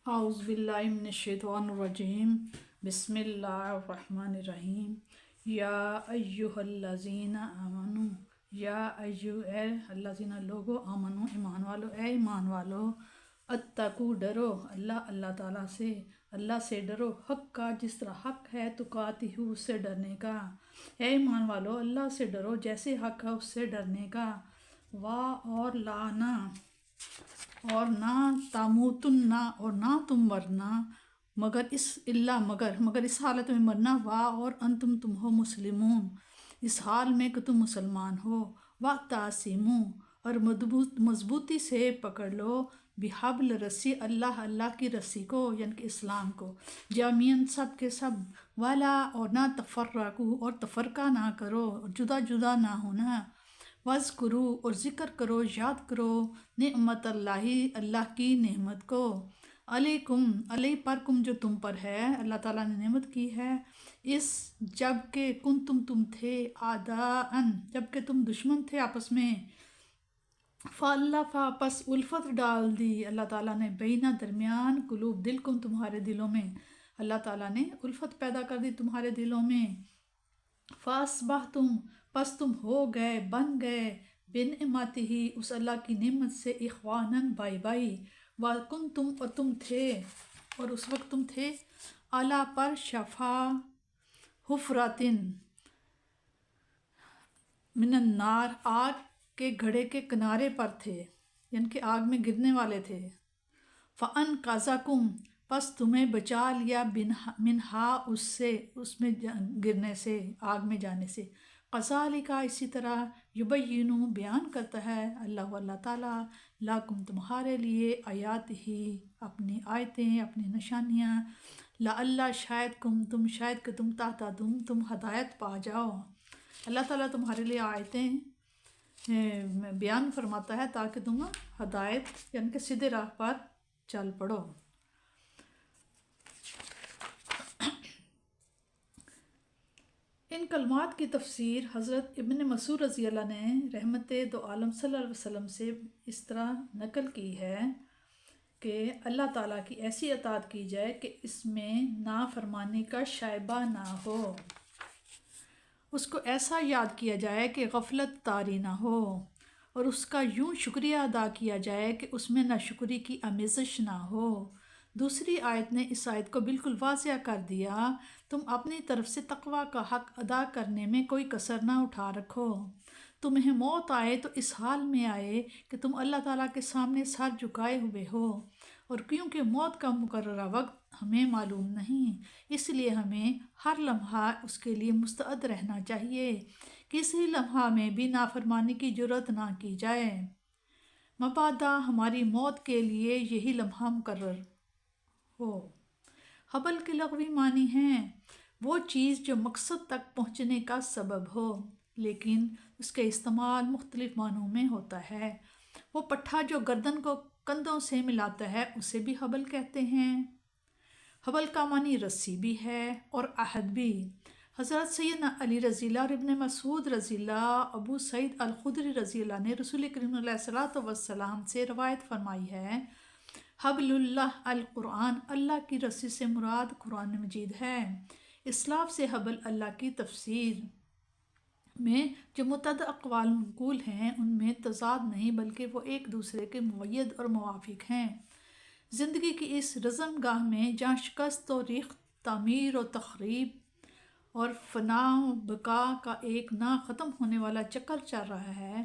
اعوذ باللہ من الشیطان الرجیم بسم اللہ الرحمن الرحیم یا ایہا الذین آمنو یا اے الذین لوگو آمنو ایمان والو اے ایمان والو اتقو ڈرو اللہ تعالیٰ سے اللہ سے ڈرو حق کا جس طرح حق ہے تقاتہ اس سے ڈرنے کا۔ اے ایمان والو اللہ سے ڈرو جیسے حق ہے اس سے ڈرنے کا۔ اور لانا اور نہ تموتن اور نہ تم مرنا مگر اس حالت میں مرنا اور تم ہو مسلمون اس حال میں کہ تم مسلمان ہو۔ تعصیموں اور مضبوطی سے پکڑ لو بحبل رسی اللہ کی رسی کو یعنی کہ اسلام کو، جامعین سب کے سب، والا اور نہ تفرقو اور تفرقہ نہ کرو اور جدا جدا نہ ہونا، وذکرو اور ذکر کرو یاد کرو نعمت اللہ کی نعمت کو، علیہ پر جو تم پر ہے اللہ تعالیٰ نے نعمت کی ہے، اس جب کہ تم تھے اعداءً جب کہ تم دشمن تھے آپس میں، فَأَلَّفَ پس الفت ڈال دی اللہ تعالیٰ نے بینہ درمیان قلوب تمہارے دلوں میں، اللہ تعالیٰ نے الفت پیدا کر دی تمہارے دلوں میں، فَأَصْبَحْتُمْ پس تم ہو گئے بن گئے بِنِعْمَتِهِ اس اللہ کی نعمت سے اخواناً بائی، وَكُنْتُمْ اور تم تھے اور اس وقت تم تھے عَلَى پر شفا حفراتٍ من النار آگ کے گھڑے کے کنارے پر تھے یعنی کہ آگ میں گرنے والے تھے، فَأَنْقَذَكُمْ پس تمہیں بچا لیا منہا اس میں گرنے سے آگ میں جانے سے، کذالک اسی طرح یبین بیان کرتا ہے اللہ تعالیٰ لکم تمہارے لیے آیات ہی اپنی آیتیں اپنی نشانیاں، لعل شاید کہ تم تم ہدایت پا جاؤ۔ اللہ تعالیٰ تمہارے لیے آیتیں بیان فرماتا ہے تاکہ تم ہدایت یعنی کہ سیدھے راہ پر چل پڑو۔ ان کلمات کی تفسیر حضرت ابن مسعود رضی اللہ نے رحمت دو عالم صلی اللہ علیہ وسلم سے اس طرح نقل کی ہے کہ اللہ تعالیٰ کی ایسی اطاعت کی جائے کہ اس میں نافرمانی کا شائبہ نہ ہو، اس کو ایسا یاد کیا جائے کہ غفلت طاری نہ ہو، اور اس کا یوں شکریہ ادا کیا جائے کہ اس میں ناشکری کی آمیزش نہ ہو۔ دوسری آیت نے اس آیت کو بالکل واضح کر دیا، تم اپنی طرف سے تقوی کا حق ادا کرنے میں کوئی کسر نہ اٹھا رکھو، تمہیں موت آئے تو اس حال میں آئے کہ تم اللہ تعالیٰ کے سامنے سر جھکائے ہوئے ہو، اور کیونکہ موت کا مقررہ وقت ہمیں معلوم نہیں اس لیے ہمیں ہر لمحہ اس کے لیے مستعد رہنا چاہیے، کسی لمحہ میں بھی نافرمانی کی جرات نہ کی جائے، مبادا ہماری موت کے لیے یہی لمحہ مقرر ہو۔ حبل کے لغوی معنی ہیں وہ چیز جو مقصد تک پہنچنے کا سبب ہو، لیکن اس کے استعمال مختلف معنوں میں ہوتا ہے۔ وہ پٹھا جو گردن کو کندھوں سے ملاتا ہے اسے بھی حبل کہتے ہیں۔ حبل کا معنی رسی بھی ہے اور عہد بھی۔ حضرت سیدنا علی رضی اللہ اور ابن مسعود رضی اللہ ابو سعید الخدری رضی اللہ نے رسول کریم علیہ الصلوۃ والسلام سے روایت فرمائی ہے، حبل اللہ القرآن اللہ کی رسی سے مراد قرآن مجید ہے۔ اسلاف سے حبل اللہ کی تفسیر میں جو متعدد اقوال منقول ہیں ان میں تضاد نہیں بلکہ وہ ایک دوسرے کے مؤید اور موافق ہیں۔ زندگی کی اس رزم گاہ میں جہاں شکست و ریخت، تعمیر و تخریب اور فنا و بقا کا ایک نہ ختم ہونے والا چکر چل رہا ہے،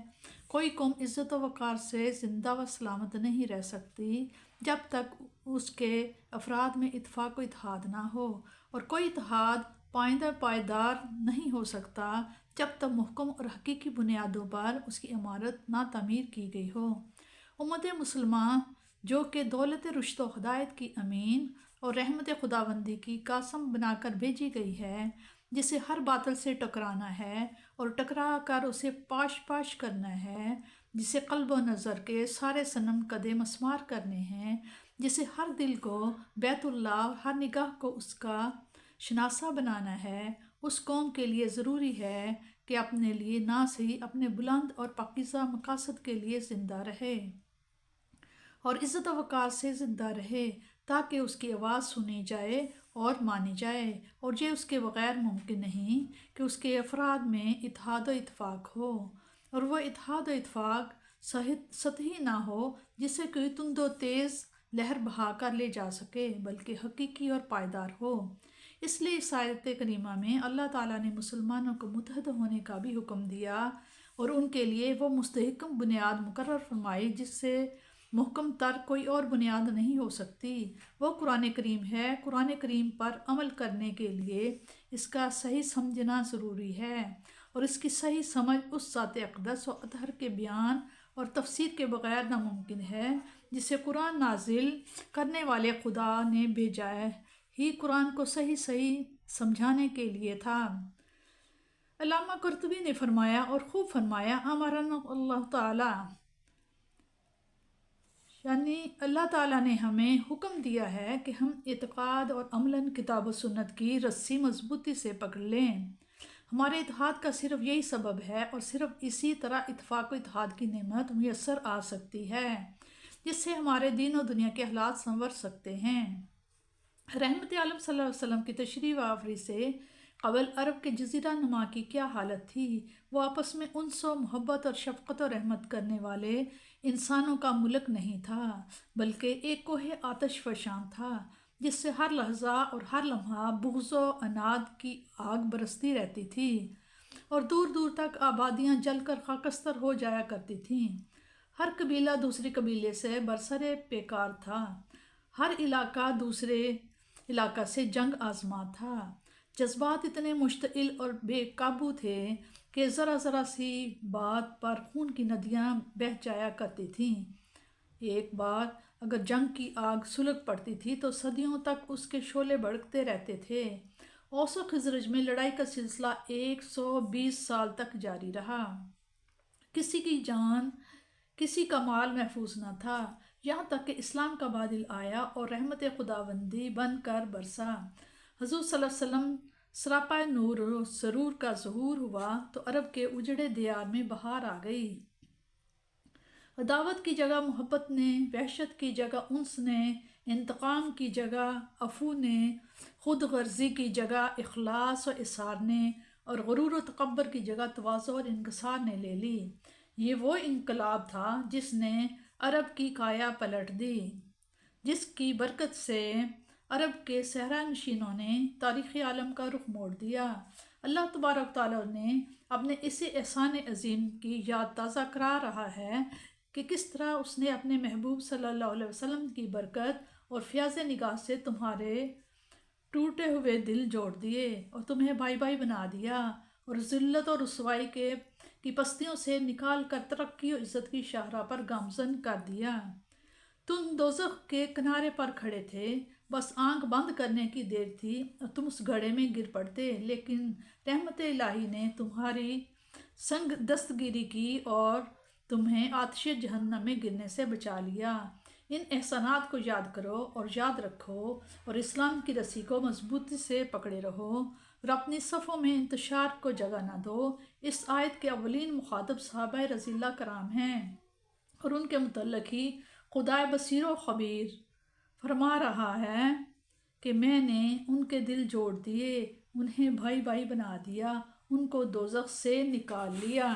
کوئی قوم عزت و وقار سے زندہ و سلامت نہیں رہ سکتی جب تک اس کے افراد میں اتفاق و اتحاد نہ ہو، اور کوئی اتحاد پائیدار نہیں ہو سکتا جب تک محکم اور حقیقی بنیادوں پر اس کی عمارت نہ تعمیر کی گئی ہو۔ امت مسلمہ جو کہ دولت رشد و ہدایت کی امین اور رحمت خداوندی کی قاسم بنا کر بھیجی گئی ہے، جسے ہر باطل سے ٹکرانا ہے اور ٹکرا کر اسے پاش کرنا ہے، جسے قلب و نظر کے سارے صنم قد مسمار کرنے ہیں، جسے ہر دل کو بیت اللہ ہر نگاہ کو اس کا شناسہ بنانا ہے، اس قوم کے لیے ضروری ہے کہ اپنے لیے نہ صحیح اپنے بلند اور پاکیزہ مقاصد کے لیے زندہ رہے اور عزت و وقار سے زندہ رہے، تاکہ اس کی آواز سنی جائے اور مانی جائے، اور یہ اس کے بغیر ممکن نہیں کہ اس کے افراد میں اتحاد و اتفاق ہو، اور وہ اتحاد و اتفاق سطحی نہ ہو جسے کوئی تند و تیز لہر بہا کر لے جا سکے، بلکہ حقیقی اور پائیدار ہو۔ اس لیے اس آیت کریمہ میں اللہ تعالیٰ نے مسلمانوں کو متحد ہونے کا بھی حکم دیا اور ان کے لیے وہ مستحکم بنیاد مقرر فرمائی جس سے محکم تر کوئی اور بنیاد نہیں ہو سکتی۔ وہ قرآن کریم ہے۔ قرآن کریم پر عمل کرنے کے لیے اس کا صحیح سمجھنا ضروری ہے، اور اس کی صحیح سمجھ اس ذات اقدس و اطہر کے بیان اور تفسیر کے بغیر ناممکن ہے جسے قرآن نازل کرنے والے خدا نے بھیجا ہے ہی قرآن کو صحیح سمجھانے کے لیے تھا۔ علامہ قرطبی نے فرمایا اور خوب فرمایا، امرنا اللہ تعالیٰ، یعنی اللہ تعالیٰ نے ہمیں حکم دیا ہے کہ ہم اعتقاد اور عملاً کتاب و سنت کی رسی مضبوطی سے پکڑ لیں۔ ہمارے اتحاد کا صرف یہی سبب ہے، اور صرف اسی طرح اتفاق و اتحاد کی نعمت میسر آ سکتی ہے جس سے ہمارے دین و دنیا کے حالات سنور سکتے ہیں۔ رحمت عالم صلی اللہ علیہ وسلم کی تشریف آوری سے قبل عرب کے جزیرہ نما کی کیا حالت تھی؟ وہ آپس میں انس و محبت اور شفقت و رحمت کرنے والے انسانوں کا ملک نہیں تھا، بلکہ ایک کوہ آتش فشاں تھا جس سے ہر لحظہ اور ہر لمحہ بغض و عناد کی آگ برستی رہتی تھی، اور دور دور تک آبادیاں جل کر خاکستر ہو جایا کرتی تھیں۔ ہر قبیلہ دوسرے قبیلے سے برسر پیکار تھا، ہر علاقہ دوسرے علاقہ سے جنگ آزما تھا۔ جذبات اتنے مشتعل اور بے قابو تھے کہ ذرا ذرا سی بات پر خون کی ندیاں بہہ جایا کرتی تھیں۔ ایک بار اگر جنگ کی آگ سلگ پڑتی تھی تو صدیوں تک اس کے شعلے بھڑکتے رہتے تھے۔ اوس و خزرج میں لڑائی کا سلسلہ 120 سال تک جاری رہا۔ کسی کی جان، کسی کا مال محفوظ نہ تھا، یہاں تک کہ اسلام کا بادل آیا اور رحمت خداوندی بن کر برسا۔ حضور صلی اللہ علیہ وسلم سراپا نور و سرور کا ظہور ہوا تو عرب کے اجڑے دیار میں بہار آ گئی۔ عداوت کی جگہ محبت نے، وحشت کی جگہ انس نے، انتقام کی جگہ عفو نے، خود غرضی کی جگہ اخلاص و اصرار نے، اور غرور و تکبر کی جگہ تواضع اور انکسار نے لے لی۔ یہ وہ انقلاب تھا جس نے عرب کی کایا پلٹ دی، جس کی برکت سے عرب کے صحرا نشینوں نے تاریخ عالم کا رخ موڑ دیا۔ اللہ تبارک تعالیٰ نے اپنے اسی احسان عظیم کی یاد تازہ کرا رہا ہے کہ کس طرح اس نے اپنے محبوب صلی اللہ علیہ وسلم کی برکت اور فیاض نگاہ سے تمہارے ٹوٹے ہوئے دل جوڑ دیے اور تمہیں بھائی بھائی بنا دیا، اور ذلت اور رسوائی کی پستیوں سے نکال کر ترقی و عزت کی شاہراہ پر گامزن کر دیا۔ تم دوزخ کے کنارے پر کھڑے تھے، بس آنکھ بند کرنے کی دیر تھی اور تم اس گڑھے میں گر پڑتے، لیکن رحمت الہی نے تمہاری سنگ دستگیری کی اور تمہیں آتش جہنم میں گرنے سے بچا لیا۔ ان احسانات کو یاد کرو اور یاد رکھو، اور اسلام کی رسی کو مضبوطی سے پکڑے رہو اور اپنی صفوں میں انتشار کو جگہ نہ دو۔ اس آیت کے اولین مخاطب صحابہ رضی اللہ کرام ہیں، اور ان کے متعلق ہی خدائے بصیر و خبیر فرما رہا ہے کہ میں نے ان کے دل جوڑ دیے، انہیں بھائی بھائی بنا دیا، ان کو دوزخ سے نکال لیا۔